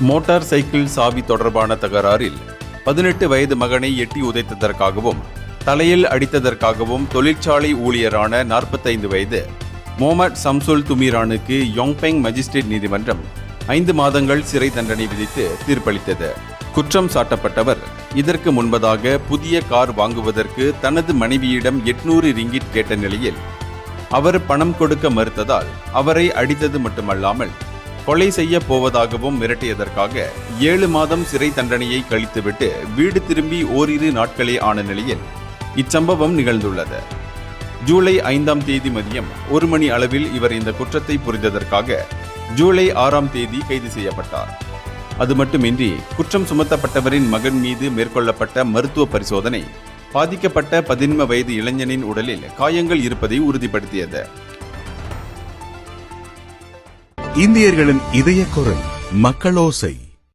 Motor cycle சாவி தொடர்பான தகராறில் 18 வயது மகனை எட்டி உதைத்ததற்காகவும் தலையில் அடித்ததற்காகவும் தொழிற்சாலை ஊழியரான 45 வயது மொஹமட் சம்சுல் துமீரானுக்கு யோங்பெங் மஜிஸ்ட்ரேட் நீதிமன்றம் 5 மாதங்கள் சிறை தண்டனை விதித்து தீர்ப்பளித்தது. குற்றம் சாட்டப்பட்டவர் இதற்கு முன்பதாக புதிய கார் வாங்குவதற்கு தனது மனைவியிடம் 800 ரிங்கிட் கேட்ட நிலையில் அவர் பணம் கொடுக்க மறுத்ததால் அவரை அடித்தது மட்டுமல்லாமல் கொலை செய்ய போவதாகவும் மிரட்டியதற்காக 7 மாதம் சிறை தண்டனையை கழித்துவிட்டு வீடு திரும்பி ஓரிரு நாட்களே ஆன நிலையில் இச்சம்பவம் நிகழ்ந்துள்ளது. ஜூலை 5ஆம் தேதி மதியம் 1 மணி அளவில் இவர் இந்த குற்றத்தை புரிந்ததற்காக ஜூலை 6ஆம் தேதி கைது செய்யப்பட்டார். அது மட்டுமின்றி குற்றம் சுமத்தப்பட்டவரின் மகன் மீது மேற்கொள்ளப்பட்ட மருத்துவ பரிசோதனை பாதிக்கப்பட்ட 15 வயது இளைஞனின் உடலில் காயங்கள் இருப்பதை உறுதிப்படுத்தியது. இந்தியர்களின் இதய குரல் மக்களோசை.